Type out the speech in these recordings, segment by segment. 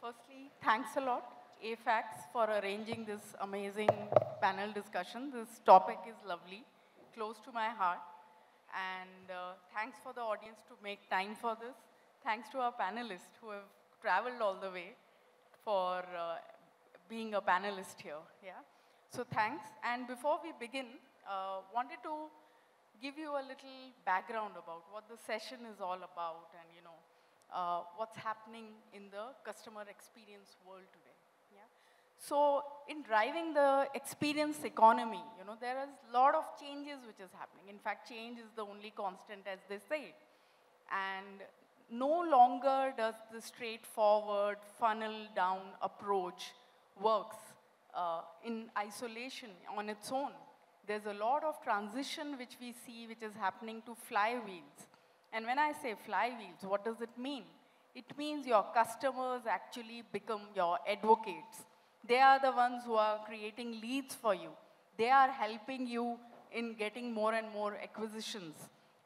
Firstly, thanks a lot, AFAX, for arranging this amazing panel discussion. This topic is lovely, close to my heart. And thanks for the audience to make time for this. Thanks to our panelists who have traveled all the way for being a panelist here. Yeah. So thanks. And before we begin, wanted to give you a little background about what the session is all about and, what's happening in the customer experience world today. Yeah? So in driving the experience economy, there is a lot of changes which is happening. In fact, change is the only constant, as they say. And no longer does the straightforward funnel down approach works in isolation on its own. There's a lot of transition which we see which is happening to flywheels. And when I say flywheels, what does it mean? It means your customers actually become your advocates. They are the ones who are creating leads for you. They are helping you in getting more and more acquisitions.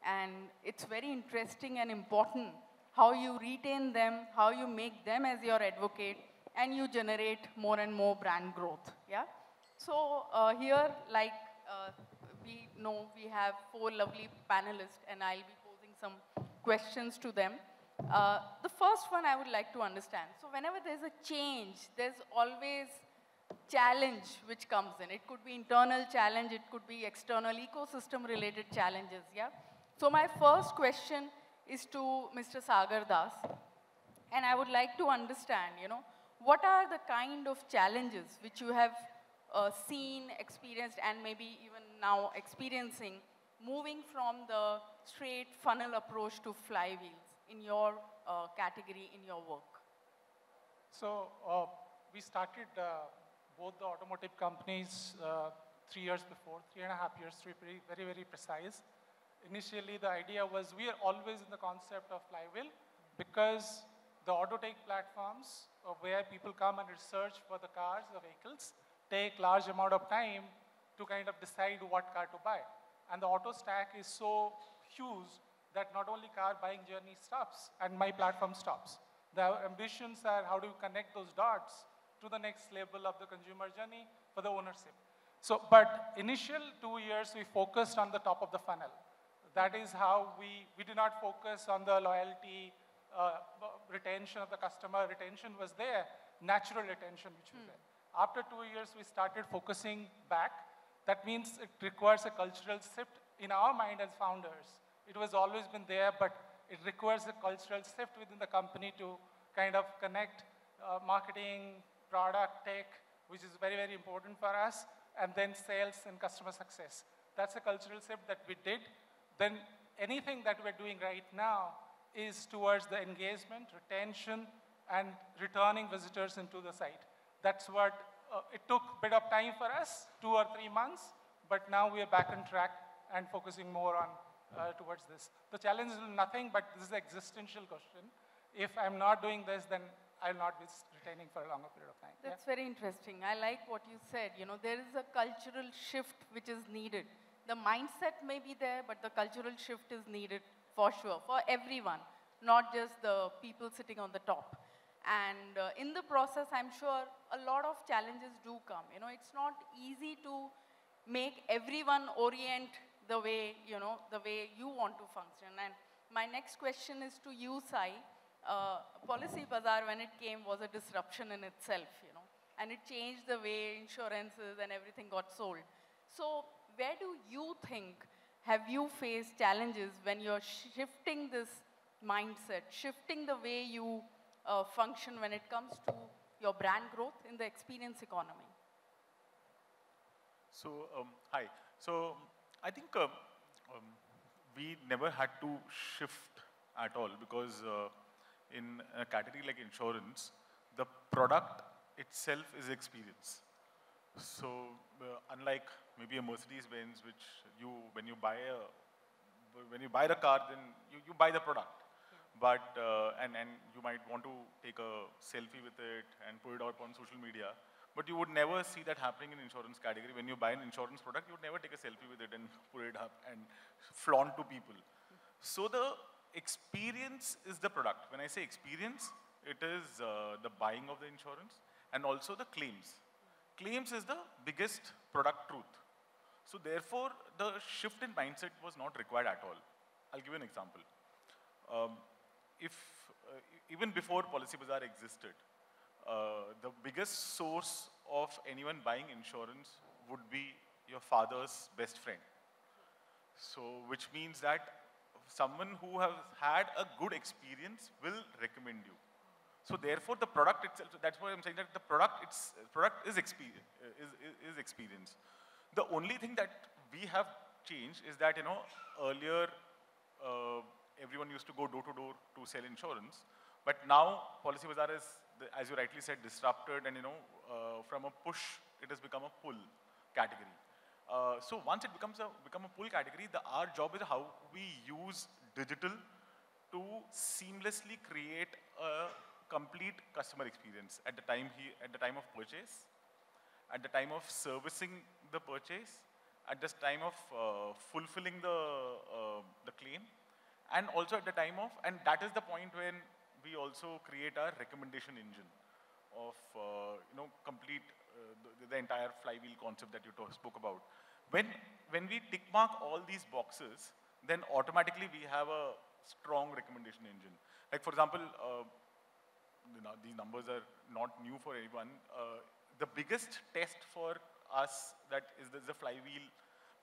And it's very interesting and important how you retain them, how you make them as your advocate, and you generate more and more brand growth. Yeah? So here, like we know, we have 4 lovely panelists, and I'll be posing some questions to them. The first one I would like to understand. So whenever there's a change, there's always challenge which comes in. It could be internal challenge, it could be external ecosystem related challenges, yeah? So my first question is to Mr. Sagar Das, and I would like to understand, what are the kind of challenges which you have seen, experienced, and maybe even now experiencing, moving from the straight funnel approach to flywheels in your category, in your work? So we started both the automotive companies 3 years before, 3.5 years to be very, very precise. Initially, the idea was we are always in the concept of flywheel because the auto tech platforms where people come and research for the cars, the vehicles, take large amount of time to kind of decide what car to buy. And the auto stack is so huge that not only car buying journey stops and my platform stops. The ambitions are how do you connect those dots to the next level of the consumer journey for the ownership. So, but initial 2 years we focused on the top of the funnel. That is how we did not focus on the loyalty, retention of the customer. Retention was there, natural retention which was there. After 2 years, we started focusing back. That means it requires a cultural shift in our mind as founders. It was always been there, but it requires a cultural shift within the company to kind of connect marketing, product, tech, which is very, very important for us, and then sales and customer success. That's a cultural shift that we did. Then anything that we're doing right now is towards the engagement, retention, and returning visitors into the site. That's what, it took a bit of time for us, 2 or 3 months, but now we are back on track and focusing more on towards this. The challenge is nothing, but this is an existential question. If I'm not doing this, then I'll not be retaining for a longer period of time. That's very interesting. I like what you said. There is a cultural shift which is needed. The mindset may be there, but the cultural shift is needed for sure, for everyone, not just the people sitting on the top. And in the process, I'm sure a lot of challenges do come. It's not easy to make everyone orient the way, the way you want to function. And my next question is to you, Sai. Policybazaar, when it came, was a disruption in itself, and it changed the way insurances and everything got sold. So where do you think, have you faced challenges when you're shifting this mindset, shifting the way you function when it comes to your brand growth in the experience economy? So, hi. So, I think we never had to shift at all because in a category like insurance, the product itself is experience. So, unlike maybe a Mercedes-Benz, which when you buy the car, then you buy the product. But, and you might want to take a selfie with it and put it out on social media. But you would never see that happening in insurance category. When you buy an insurance product, you would never take a selfie with it and put it up and flaunt to people. So the experience is the product. When I say experience, it is the buying of the insurance, and also the claims. Claims is the biggest product truth. So therefore, the shift in mindset was not required at all. I'll give you an example. Um, if even before Policybazaar existed, the biggest source of anyone buying insurance would be your father's best friend. So, which means that someone who has had a good experience will recommend you. So therefore, the product itself, so that's why I'm saying that the product is experience. The only thing that we have changed is that, you know, earlier everyone used to go door to door to sell insurance, but now Policybazaar is, as you rightly said, disrupted, and, you know, from a push, it has become a pull category. So once it become a pull category, our job is how we use digital to seamlessly create a complete customer experience at the time of purchase, at the time of servicing the purchase, at the time of fulfilling the claim, and also at the time of, and that is the point when we also create our recommendation engine of you know, complete the entire flywheel concept that you spoke about. When we tick mark all these boxes, then automatically we have a strong recommendation engine. Like for example, these numbers are not new for anyone. The biggest test for us that is the flywheel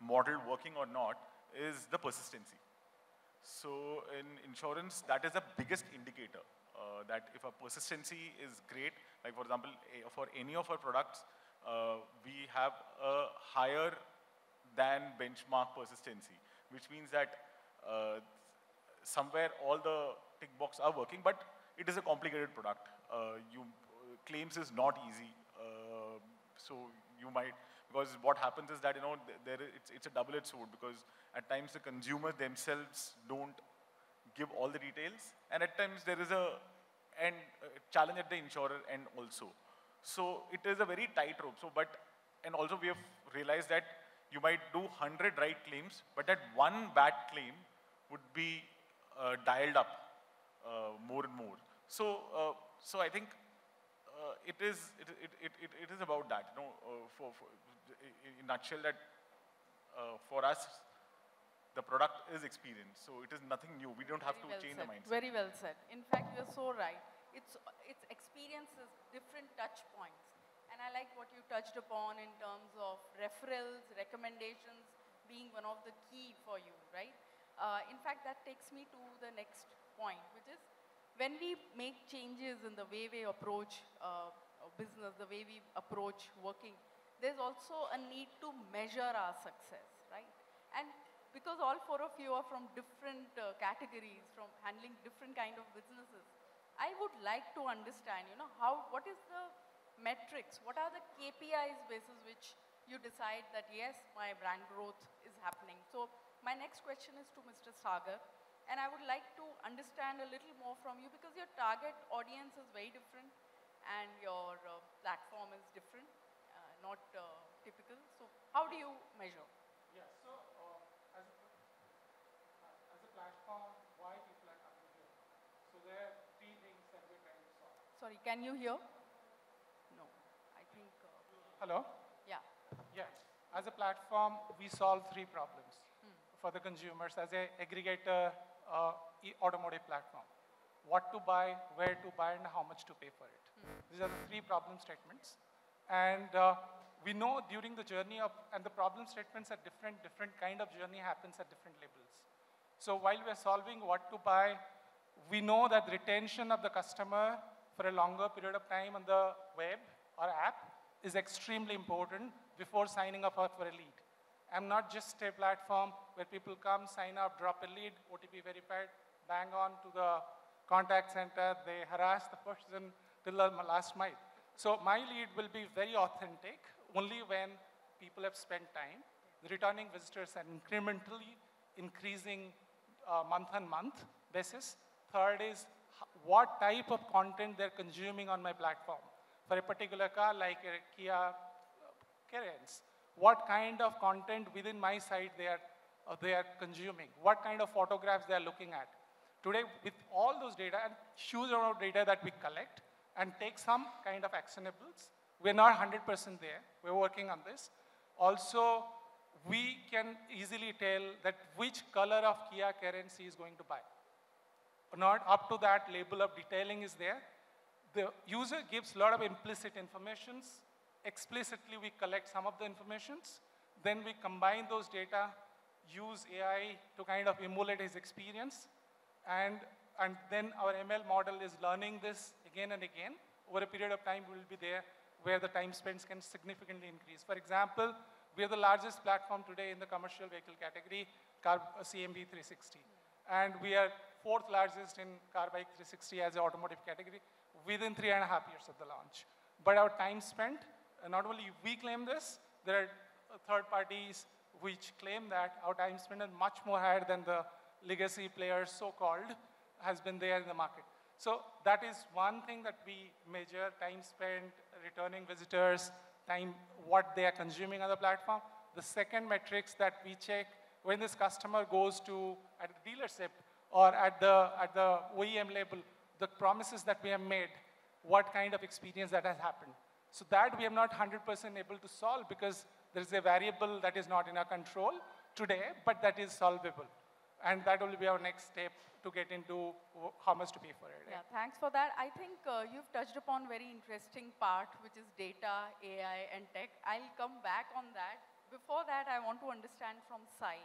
model working or not is the persistency. So in insurance, that is the biggest indicator that if a persistency is great, like for example, for any of our products, we have a higher than benchmark persistency, which means that somewhere all the tick box are working, but it is a complicated product. Claims is not easy, so you might, because what happens is that, you know, it's a double-edged sword, because at times the consumers themselves don't give all the details, and at times there is a challenge at the insurer end also. So it is a very tight rope. So, and also we have realized that you might do 100 right claims, but that one bad claim would be dialed up more and more. So, so I think it is about that. You know, in a nutshell, that for us, the product is experience. So it is nothing new. We don't have to change the mindset. Very well said. In fact, you're so right. It's experiences, different touch points. And I like what you touched upon in terms of referrals, recommendations being one of the key for you, right? In fact, that takes me to the next point, which is when we make changes in the way we approach business, the way we approach working, there's also a need to measure our success, right? And because all four of you are from different categories, from handling different kind of businesses, I would like to understand, you know, what is the metrics, what are the KPIs basis which you decide that yes, my brand growth is happening. So my next question is to Mr. Sagar, and I would like to understand a little more from you, because your target audience is very different and your platform is different, not typical. So how do you measure? Yeah, so as a platform, why people are coming here? So there are three things that we're trying to solve. Sorry, can you hear? No, I think. Hello? Yeah. Yes. As a platform, we solve three problems for the consumers as an aggregator automotive platform. What to buy, where to buy, and how much to pay for it. These are the three problem statements. And we know during the journey of, and the problem statements are different kind of journey happens at different levels. So while we're solving what to buy, we know that retention of the customer for a longer period of time on the web or app is extremely important before signing up for a lead. I'm not just a platform where people come, sign up, drop a lead, OTP verified, bang on to the contact center, they harass the person till the last mile. So my lead will be very authentic only when people have spent time. The returning visitors are incrementally increasing month on month basis. Third is what type of content they're consuming on my platform. For a particular car like a Kia Carens, what kind of content within my site they are consuming, what kind of photographs they are looking at, Today, with all those data and huge amount of data that we collect and take some kind of actionables, we're not 100% there. We're working on this. Also, we can easily tell that which color of Kia Carens he is going to buy. Not up to that label of detailing is there. The user gives a lot of implicit informations. Explicitly, we collect some of the informations. Then we combine those data, use AI to kind of emulate his experience. And then our ML model is learning this again and again. Over a period of time, we will be there where the time spent can significantly increase. For example, we are the largest platform today in the commercial vehicle category, CMV 360. And we are fourth largest in Carbike 360 as an automotive category within 3.5 years of the launch. But our time spent, not only we claim this, there are third parties which claim that our time spent is much more higher than the legacy players, so-called, has been there in the market. So that is one thing that we measure: time spent, returning visitors, time, what they are consuming on the platform. The second metrics that we check when this customer goes to at the dealership or at the OEM label, the promises that we have made, what kind of experience that has happened. So that we are not 100% able to solve because there is a variable that is not in our control today, but that is solvable. And that will be our next step to get into how much to pay for it. Yeah, thanks for that. I think you've touched upon very interesting part, which is data, AI, and tech. I'll come back on that. Before that, I want to understand from Sai,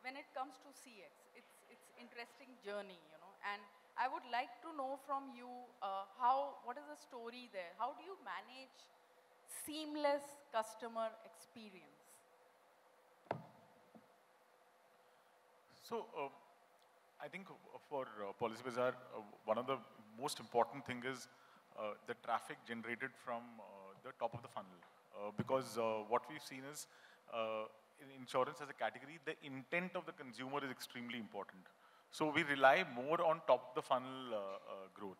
when it comes to CX, it's interesting journey, you know, and I would like to know from you what is the story there? How do you manage seamless customer experience? So, I think for Policybazaar, one of the most important thing is the traffic generated from the top of the funnel. Because what we've seen is, in insurance as a category, the intent of the consumer is extremely important. So we rely more on top of the funnel growth.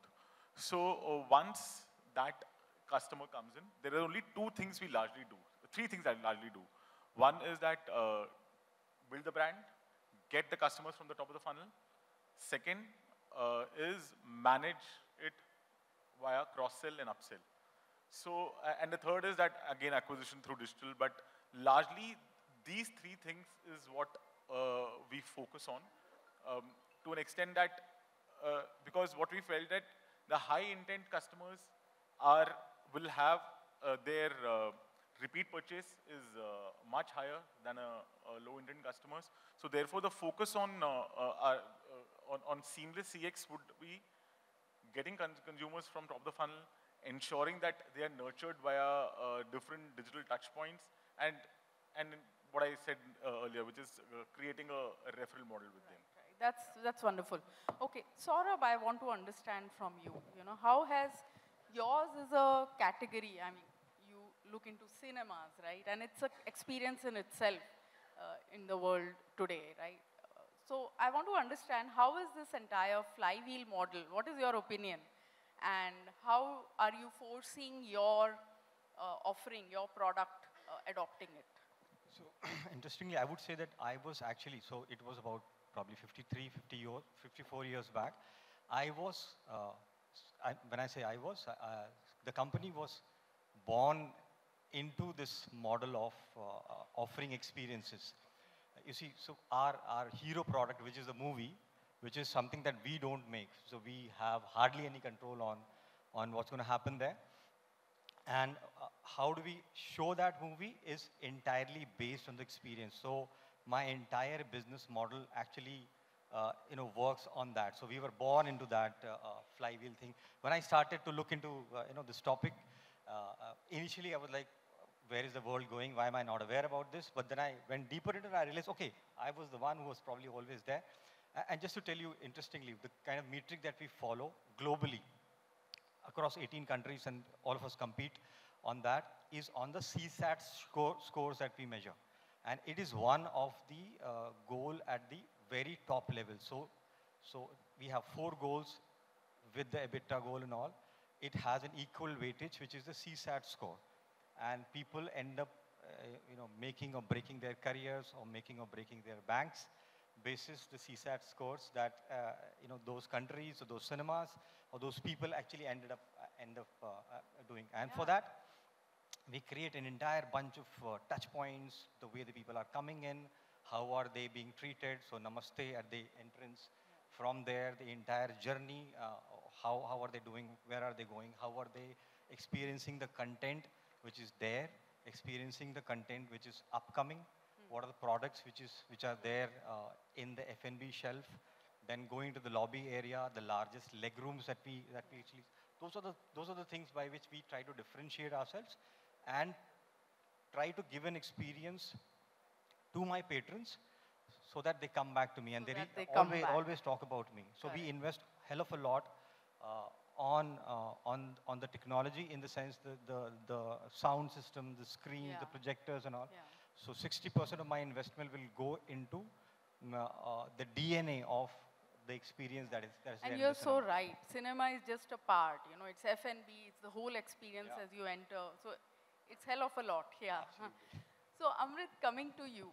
So once that customer comes in, there are only three things that largely do. One is that build the brand, get the customers from the top of the funnel. Second is manage it via cross-sell and upsell. So, and the third is that, again, acquisition through digital, but largely these three things is what we focus on to an extent that, because what we felt that the high intent customers will have their repeat purchase is much higher than a low intent customers. So therefore, the focus on seamless CX would be getting consumers from top of the funnel, ensuring that they are nurtured via different digital touch points, and what I said earlier, which is creating a referral model with them. Right. That's wonderful. Okay, Saurabh, I want to understand from you. You know, how has yours is a category? I mean, you look into cinemas, right? And it's an experience in itself in the world today, right? So I want to understand, how is this entire flywheel model? What is your opinion? And how are you foreseeing your offering, your product, adopting it? So interestingly, I would say that I was actually, so it was about probably 54 years back. I was, when I say I was, the company was born into this model of offering experiences. You see, so our hero product, which is a movie, which is something that we don't make. So we have hardly any control on what's going to happen there. And how do we show that movie is entirely based on the experience. So my entire business model actually works on that. So we were born into that flywheel thing. When I started to look into this topic, initially I was like, where is the world going? Why am I not aware about this? But then I went deeper into it and I realized, okay, I was the one who was probably always there. And just to tell you, interestingly, the kind of metric that we follow globally across 18 countries, and all of us compete on that, is on the CSAT scores that we measure. And it is one of the goal at the very top level. So we have 4 goals with the EBITDA goal and all. It has an equal weightage, which is the CSAT score. And people end up making or breaking their careers or making or breaking their banks basis the CSAT scores that those countries or those cinemas or those people actually end up doing. And for that, we create an entire bunch of touch points, the way the people are coming in, how are they being treated, so namaste at the entrance. From there, the entire journey, how are they doing, where are they going, how are they experiencing the content which is there, experiencing the content which is upcoming, what are the products which are there in the F&B shelf, then going to the lobby area, the largest leg rooms that we actually, those are the things by which we try to differentiate ourselves and try to give an experience to my patrons so that they come back to me and they always talk about me. So we invest hell of a lot on the technology, in the sense the sound system, the screens, the projectors and all. So 60% of my investment will go into the DNA of the experience that is and you're so right. Cinema is just a part. It's F&B. It's the whole experience as you enter. So it's hell of a lot. Yeah. So Amrit, coming to you,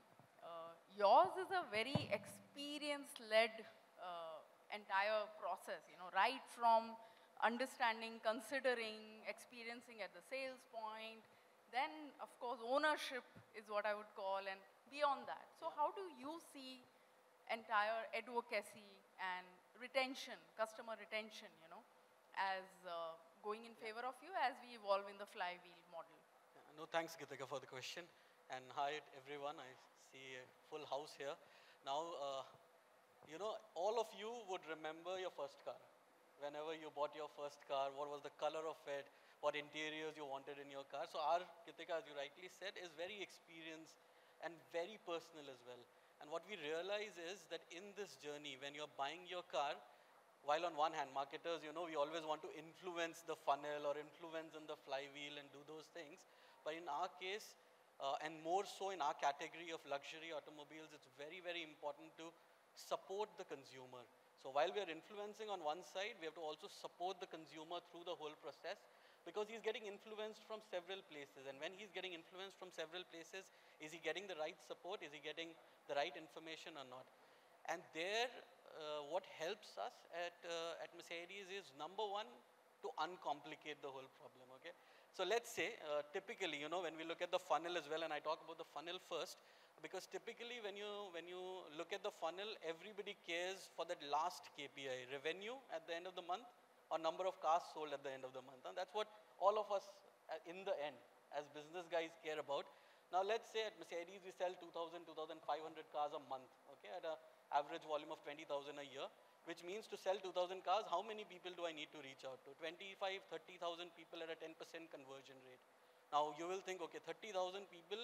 yours is a very experience-led entire process. Right from understanding, considering, experiencing at the sales point. Then, of course, ownership is what I would call, and beyond that. So how do you see entire advocacy and retention, customer retention, as going in favor of you as we evolve in the flywheel model? No, thanks, Gitika, for the question. And hi, everyone. I see a full house here. Now, all of you would remember your first car. Whenever you bought your first car, what was the color of it? What interiors you wanted in your car. So our, Gitika, as you rightly said, is very experienced and very personal as well. And what we realize is that in this journey, when you're buying your car, while on one hand, marketers, we always want to influence the funnel or influence in the flywheel and do those things. But in our case, and more so in our category of luxury automobiles, it's very, very important to support the consumer. So while we are influencing on one side, we have to also support the consumer through the whole process, because he's getting influenced from several places. And when he's getting influenced from several places, is he getting the right support? Is he getting the right information or not? And there, what helps us at Mercedes is, number one, to uncomplicate the whole problem, okay? So let's say, typically, when we look at the funnel as well, and I talk about the funnel first, because typically when you look at the funnel, everybody cares for that last KPI, revenue at the end of the month, or number of cars sold at the end of the month. And that's what all of us in the end as business guys care about. Now let's say at Mercedes we sell 2,000, 2,500 cars a month, okay, at an average volume of 20,000 a year, which means to sell 2,000 cars, how many people do I need to reach out to? 25, 30,000 people at a 10% conversion rate. Now you will think, okay, 30,000 people,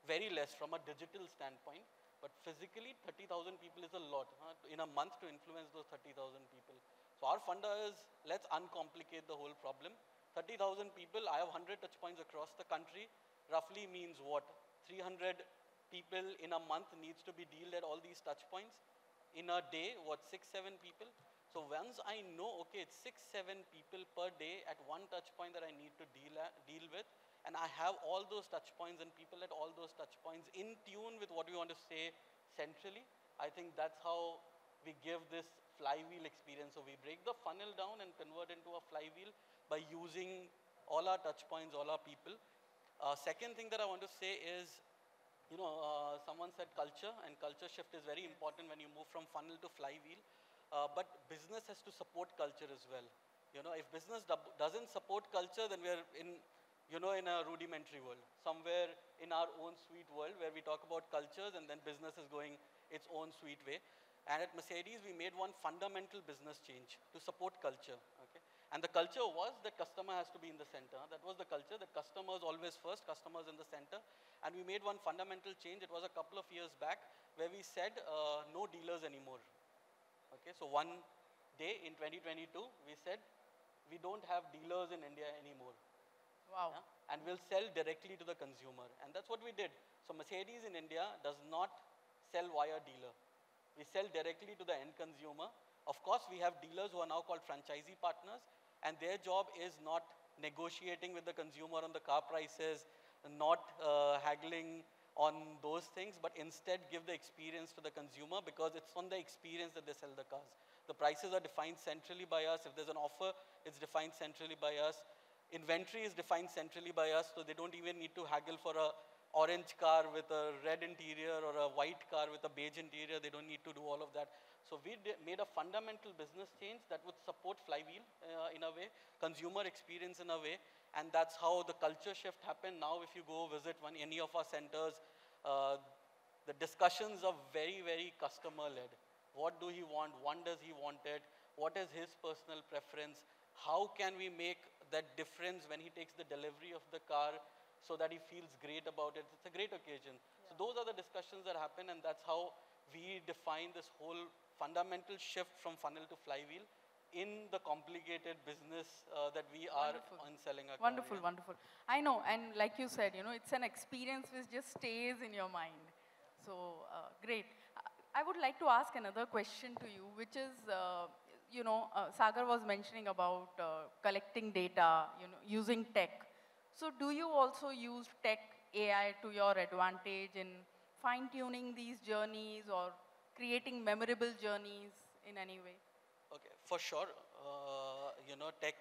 very less from a digital standpoint, but physically 30,000 people is a lot in a month to influence those 30,000 people. So our funda is, let's uncomplicate the whole problem. 30,000 people, I have 100 touch points across the country, roughly means what? 300 people in a month needs to be dealt at all these touch points. In a day, what, 6, 7 people? So once I know, okay, it's 6, 7 people per day at one touch point that I need to deal with, and I have all those touch points and people at all those touch points in tune with what we want to say centrally, I think that's how we give this flywheel experience. So we break the funnel down and convert into a flywheel by using all our touch points, all our people. Second thing that I want to say is, someone said culture, and culture shift is very important when you move from funnel to flywheel. But business has to support culture as well. If business doesn't support culture, then we're in a rudimentary world, somewhere in our own sweet world where we talk about cultures and then business is going its own sweet way. And at Mercedes, we made one fundamental business change to support culture, okay? And the culture was that customer has to be in the center. That was the culture, that customers always first, customers in the center. And we made one fundamental change. It was a couple of years back where we said no dealers anymore, okay? So one day in 2022, we said we don't have dealers in India anymore. Wow. Yeah? And we'll sell directly to the consumer. And that's what we did. So Mercedes in India does not sell via dealer. We sell directly to the end consumer. Of course, we have dealers who are now called franchisee partners, and their job is not negotiating with the consumer on the car prices, not haggling on those things, but instead give the experience to the consumer, because it's on the experience that they sell the cars. The prices are defined centrally by us. If there's an offer, it's defined centrally by us. Inventory is defined centrally by us, so they don't even need to haggle for a orange car with a red interior or a white car with a beige interior. They don't need to do all of that. So we made a fundamental business change that would support Flywheel in a way, consumer experience in a way, and that's how the culture shift happened. Now if you go visit any of our centers, the discussions are very, very customer-led. What do he want? When does he want it? What is his personal preference? How can we make that difference when he takes the delivery of the car so that he feels great about it? It's a great occasion. Yeah. So those are the discussions that happen, and that's how we define this whole fundamental shift from funnel to Flywheel in the complicated business that we are on selling our car. Wonderful, wonderful. I know, and like you said, it's an experience which just stays in your mind. So, great. I would like to ask another question to you, which is, Sagar was mentioning about collecting data, using tech. So do you also use tech, AI to your advantage in fine-tuning these journeys or creating memorable journeys in any way? Okay, for sure. Tech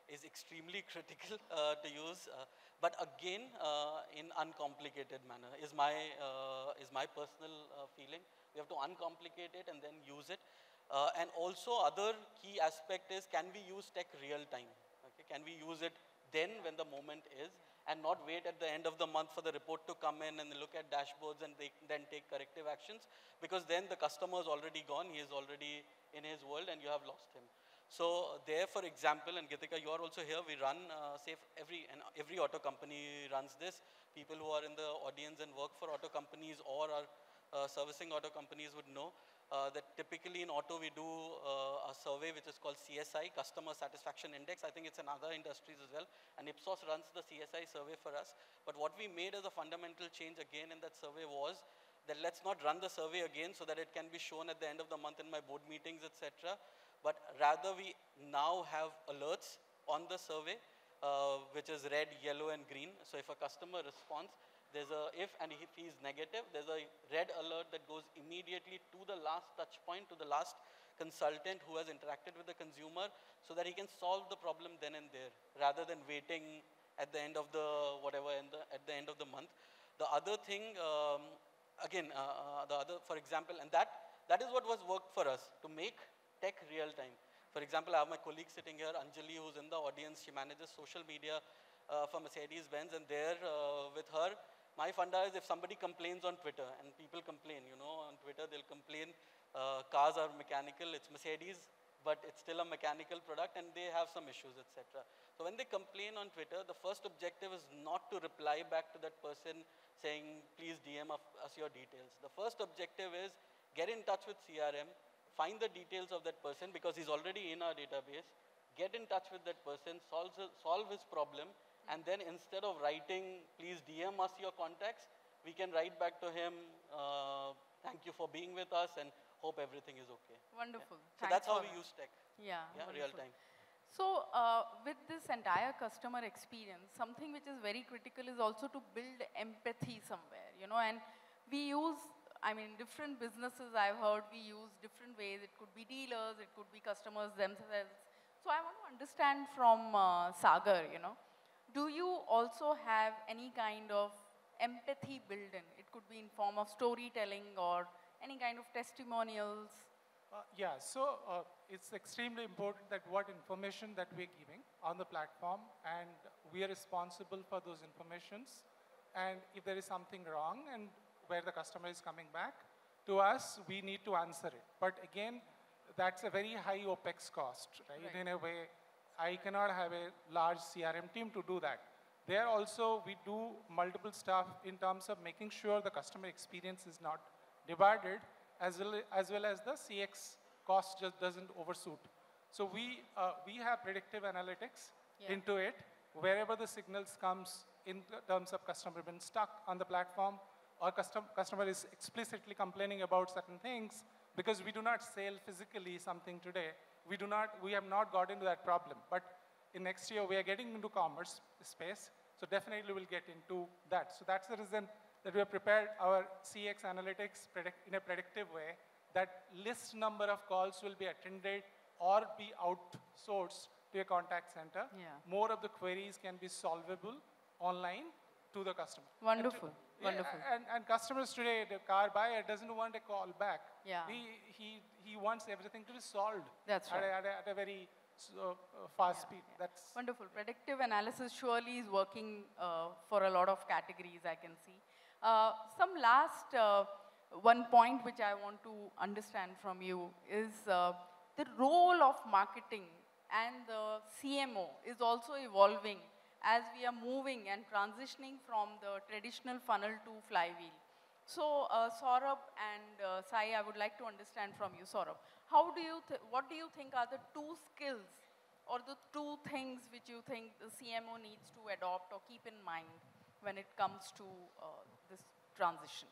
is extremely critical to use, but again, in uncomplicated manner is my personal feeling. We have to uncomplicate it and then use it. And also other key aspect is, can we use tech real time? Okay, can we use it then when the moment is, and not wait at the end of the month for the report to come in and look at dashboards and then take corrective actions, because then the customer is already gone, he is already in his world and you have lost him. So there, for example, and Gitika, you are also here, we run, every auto company runs this. People who are in the audience and work for auto companies or are servicing auto companies would know that typically in auto we do a survey which is called CSI, Customer Satisfaction Index. I think it's in other industries as well. And Ipsos runs the CSI survey for us. But what we made as a fundamental change again in that survey was that let's not run the survey again so that it can be shown at the end of the month in my board meetings, etc. But rather we now have alerts on the survey, which is red, yellow, and green. So if a customer responds, there's a, if he is negative, there's a red alert that goes immediately to the last touch point, to the last consultant who has interacted with the consumer, so that he can solve the problem then and there, rather than waiting at the end of the whatever, at the end of the month. The other thing, for example, and that is what was worked for us, to make tech real time. For example, I have my colleague sitting here, Anjali, who's in the audience. She manages social media for Mercedes-Benz, and there with her, my funda is if somebody complains on Twitter, and people complain, on Twitter they'll complain, cars are mechanical, it's Mercedes, but it's still a mechanical product and they have some issues, etc. So when they complain on Twitter, the first objective is not to reply back to that person saying, please DM us your details. The first objective is get in touch with CRM, find the details of that person because he's already in our database, get in touch with that person, solve his problem, and then instead of writing, please DM us your contacts, we can write back to him, thank you for being with us and hope everything is okay. Wonderful. Yeah. So that's how we use tech. Yeah, real time. So with this entire customer experience, something which is very critical is also to build empathy somewhere, and we use, different businesses I've heard we use different ways. It could be dealers, it could be customers themselves. So I want to understand from Sagar, do you also have any kind of empathy built in? It could be in form of storytelling or any kind of testimonials. So it's extremely important that what information that we're giving on the platform, and we are responsible for those informations. And if there is something wrong and where the customer is coming back to us, we need to answer it. But again, that's a very high OPEX cost, right? In a way, I cannot have a large CRM team to do that. There also, we do multiple stuff in terms of making sure the customer experience is not divided, as well as the CX cost just doesn't overshoot. So we have predictive analytics into it. Wherever the signals comes in terms of customer being stuck on the platform, or customer is explicitly complaining about certain things, because we do not sell physically something today, we have not got into that problem. But in next year, we are getting into commerce space, so definitely we'll get into that. So that's the reason that we have prepared our CX analytics in a predictive way that list number of calls will be attended or be outsourced to a contact center. Yeah. More of the queries can be solvable online to the customer. Wonderful, Yeah, wonderful. and customers today, the car buyer doesn't want a call back. Yeah. He wants everything to be solved That's right. at a very fast speed. Yeah. That's Wonderful. Predictive analysis surely is working for a lot of categories, I can see. Some last one point which I want to understand from you is the role of marketing and the CMO is also evolving as we are moving and transitioning from the traditional funnel to flywheel. So, Saurabh and Sai, I would like to understand from you, Saurabh, what do you think are the two skills or the two things which you think the CMO needs to adopt or keep in mind when it comes to this transition?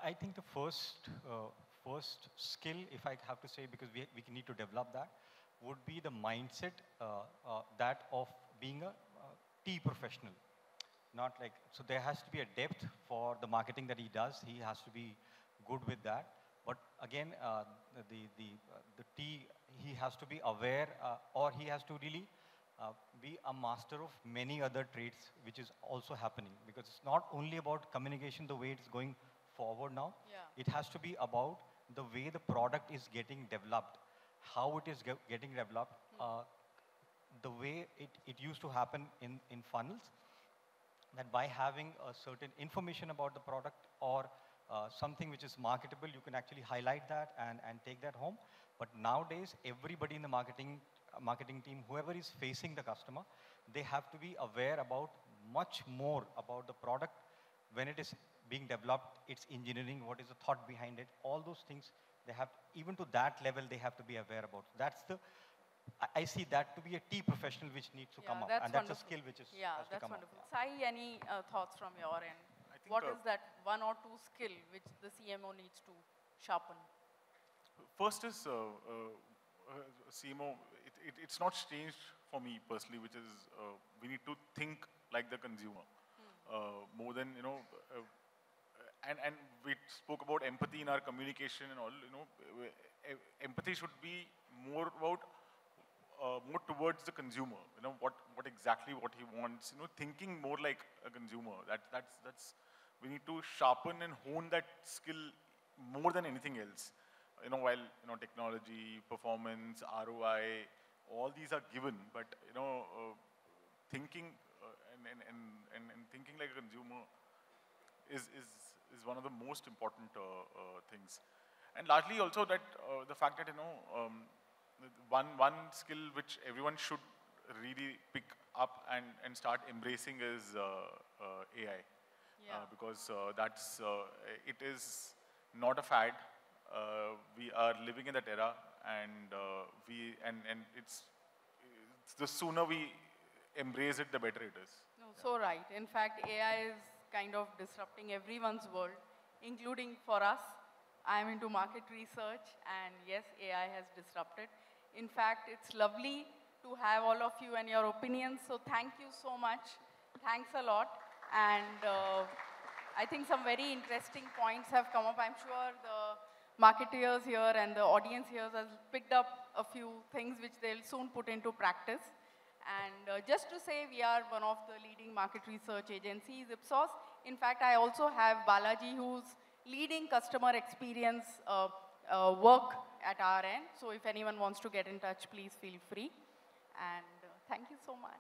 I think the first skill, if I have to say, because we need to develop that, would be the mindset that of being a tea professional. Not like, so there has to be a depth for the marketing that he does. He has to be good with that. But again, the tea, he has to be aware or he has to really be a master of many other traits, which is also happening. Because it's not only about communication the way it's going forward now. Yeah. It has to be about the way the product is getting developed, how it is getting developed, the way it used to happen in funnels, that by having a certain information about the product or something which is marketable, you can actually highlight that and take that home. But nowadays, everybody in the marketing team, whoever is facing the customer, they have to be aware about much more about the product when it is being developed, its engineering, what is the thought behind it, all those things, they have, even to that level, they have to be aware about. That's the, I see that to be a tea professional which needs to come up. And that's a skill which is, has to come up. Wonderful. Sai, any thoughts from your end? I think, What is that one or two skill which the CMO needs to sharpen? First is CMO, it's not changed for me personally, which is we need to think like the consumer more than, and we spoke about empathy in our communication and all, empathy should be more about, more towards the consumer, what exactly what he wants, thinking more like a consumer. That's, we need to sharpen and hone that skill more than anything else. While, technology, performance, ROI, all these are given, but, thinking and thinking like a consumer is one of the most important things. And largely also that the fact that, one skill which everyone should really pick up and start embracing is AI. Yeah. Because that's, it is not a fad. We are living in that era, and it's the sooner we embrace it, the better it is. No, so right. In fact, AI is kind of disrupting everyone's world, including for us. I am into market research, and yes, AI has disrupted. In fact, it's lovely to have all of you and your opinions, so thank you so much. Thanks a lot. And I think some very interesting points have come up. I'm sure the marketeers here and the audience here has picked up a few things which they'll soon put into practice. And just to say, we are one of the leading market research agencies, Ipsos. In fact, I also have Balaji, who's leading customer experience work at our end. So if anyone wants to get in touch, please feel free. And thank you so much.